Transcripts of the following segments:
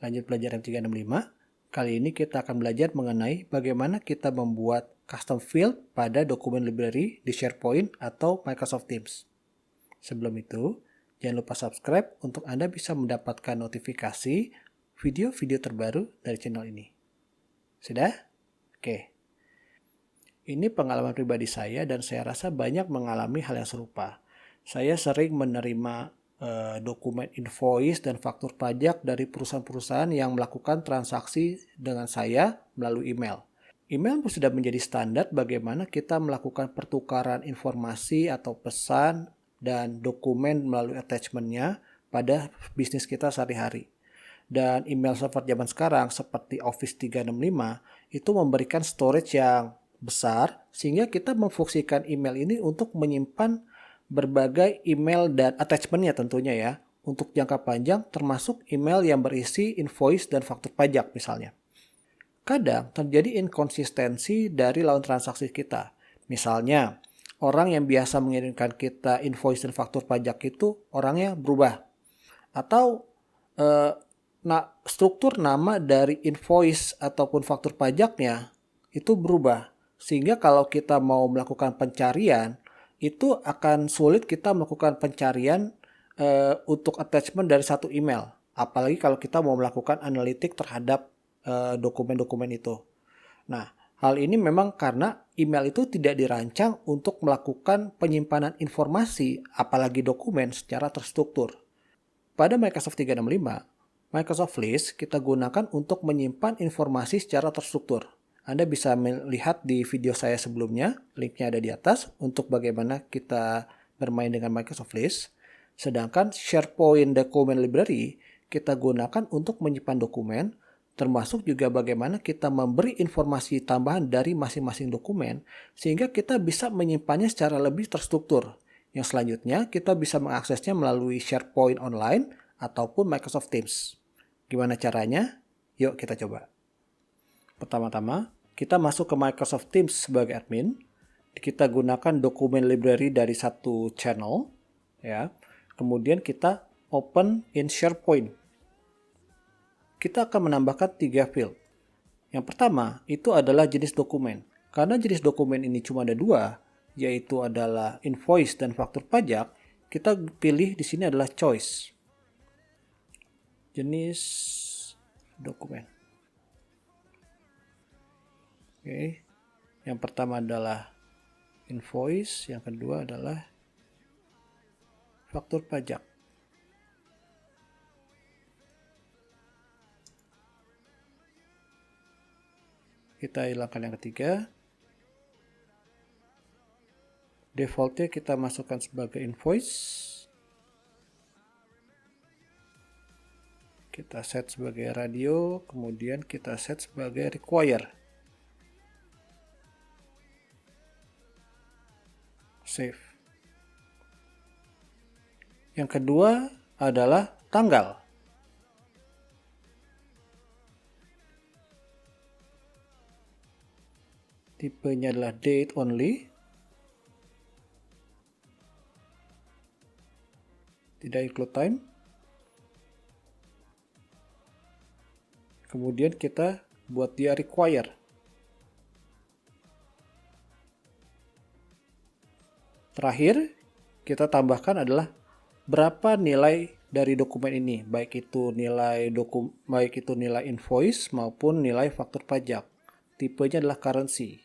Lanjut belajar M365. Kali ini kita akan belajar mengenai bagaimana kita membuat custom field pada dokumen library di SharePoint atau Microsoft Teams. Sebelum itu, jangan lupa subscribe untuk Anda bisa mendapatkan notifikasi video-video terbaru dari channel ini. Sudah? Oke. Ini pengalaman pribadi saya dan saya rasa banyak mengalami hal yang serupa. Saya sering menerima dokumen invoice dan faktur pajak dari perusahaan-perusahaan yang melakukan transaksi dengan saya melalui email. Email sudah menjadi standar bagaimana kita melakukan pertukaran informasi atau pesan dan dokumen melalui attachment-nya pada bisnis kita sehari-hari. Dan email server zaman sekarang seperti Office 365 itu memberikan storage yang besar sehingga kita memfungsikan email ini untuk menyimpan berbagai email dan attachment-nya tentunya ya, untuk jangka panjang termasuk email yang berisi invoice dan faktur pajak misalnya. Kadang terjadi inkonsistensi dari lawan transaksi kita. Misalnya, orang yang biasa mengirimkan kita invoice dan faktur pajak itu orangnya berubah. Atau struktur nama dari invoice ataupun faktur pajaknya itu berubah. Sehingga kalau kita mau melakukan pencarian, itu akan sulit kita melakukan pencarian untuk attachment dari satu email. Apalagi kalau kita mau melakukan analitik terhadap dokumen-dokumen itu. Nah, hal ini memang karena email itu tidak dirancang untuk melakukan penyimpanan informasi, apalagi dokumen secara terstruktur. Pada Microsoft 365, Microsoft List kita gunakan untuk menyimpan informasi secara terstruktur. Anda bisa melihat di video saya sebelumnya, linknya ada di atas, untuk bagaimana kita bermain dengan Microsoft List. Sedangkan SharePoint Document Library kita gunakan untuk menyimpan dokumen, termasuk juga bagaimana kita memberi informasi tambahan dari masing-masing dokumen, sehingga kita bisa menyimpannya secara lebih terstruktur. Yang selanjutnya, kita bisa mengaksesnya melalui SharePoint Online ataupun Microsoft Teams. Gimana caranya? Yuk kita coba. Pertama-tama, kita masuk ke Microsoft Teams sebagai admin. Kita gunakan dokumen library dari satu channel, ya. Kemudian kita open in SharePoint. Kita akan menambahkan 3 field. Yang pertama, itu adalah jenis dokumen. Karena jenis dokumen ini cuma ada 2, yaitu adalah invoice dan faktur pajak, kita pilih di sini adalah choice. Jenis dokumen. Oke. Yang pertama adalah invoice, yang kedua adalah faktur pajak. Kita hilangkan yang ketiga. Defaultnya kita masukkan sebagai invoice. Kita set sebagai radio, kemudian kita set sebagai require. Save. Yang kedua adalah tanggal. Tipenya adalah date only. Tidak include time. Kemudian kita buat dia require. Terakhir, kita tambahkan adalah berapa nilai dari dokumen ini, baik itu nilai invoice maupun nilai faktur pajak. Tipenya adalah currency.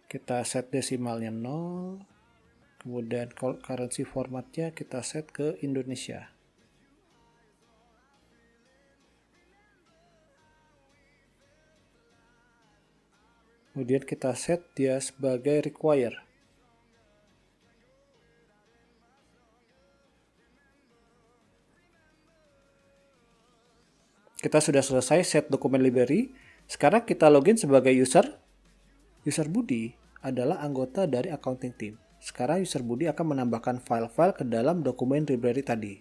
Kita set desimalnya 0, kemudian currency formatnya kita set ke Indonesia. Kemudian kita set dia sebagai require. Kita sudah selesai set dokumen library. Sekarang kita login sebagai user. User Budi adalah anggota dari accounting team. Sekarang user Budi akan menambahkan file-file ke dalam dokumen library tadi.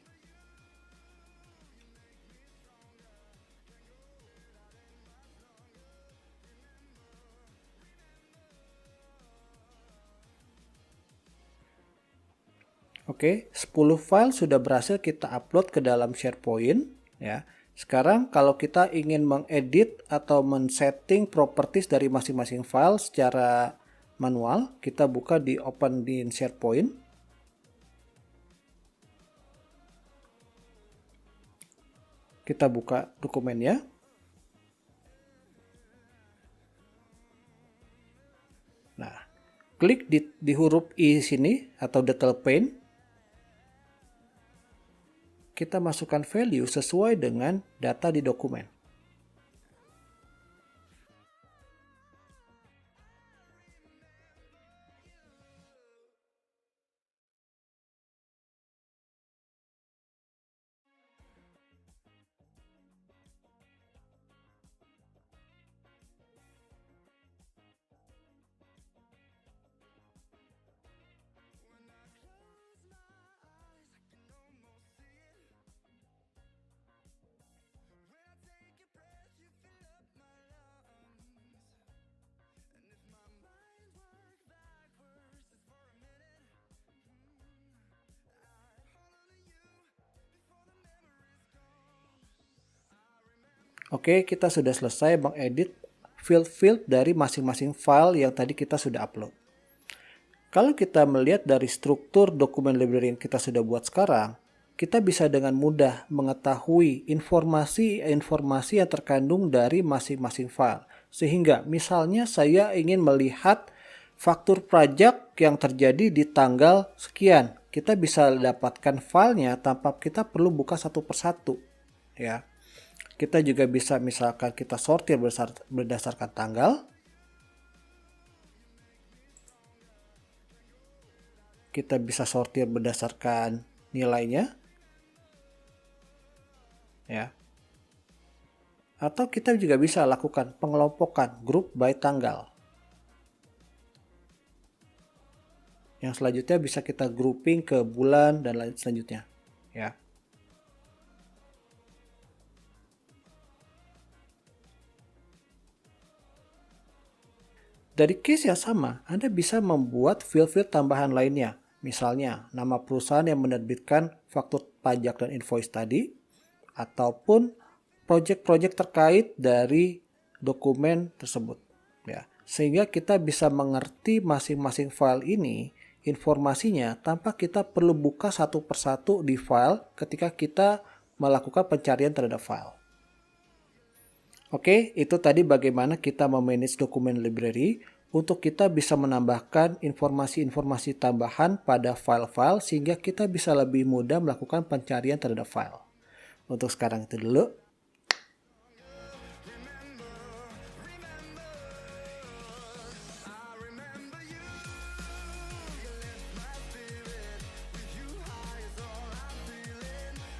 Oke, 10 file sudah berhasil kita upload ke dalam SharePoint ya. Sekarang kalau kita ingin mengedit atau men-setting properties dari masing-masing file secara manual, kita buka di Open di SharePoint. Kita buka dokumennya. Nah, klik di huruf I sini atau detail pane. Kita masukkan value sesuai dengan data di dokumen. Oke, kita sudah selesai mengedit field-field dari masing-masing file yang tadi kita sudah upload. Kalau kita melihat dari struktur dokumen library yang kita sudah buat sekarang, kita bisa dengan mudah mengetahui informasi-informasi yang terkandung dari masing-masing file. Sehingga misalnya saya ingin melihat faktur pajak yang terjadi di tanggal sekian. Kita bisa dapatkan filenya tanpa kita perlu buka satu persatu. Ya. Kita juga bisa misalkan kita sortir berdasarkan tanggal. Kita bisa sortir berdasarkan nilainya. Ya. Atau kita juga bisa lakukan pengelompokan group by tanggal. Yang selanjutnya bisa kita grouping ke bulan dan lain selanjutnya. Ya. Dari case yang sama, Anda bisa membuat field-field tambahan lainnya. Misalnya, nama perusahaan yang menerbitkan faktur pajak dan invoice tadi, ataupun project-project terkait dari dokumen tersebut. Ya, sehingga kita bisa mengerti masing-masing file ini, informasinya, tanpa kita perlu buka satu persatu di file ketika kita melakukan pencarian terhadap file. Oke, itu tadi bagaimana kita memanage dokumen library untuk kita bisa menambahkan informasi-informasi tambahan pada file-file sehingga kita bisa lebih mudah melakukan pencarian terhadap file. Untuk sekarang itu dulu.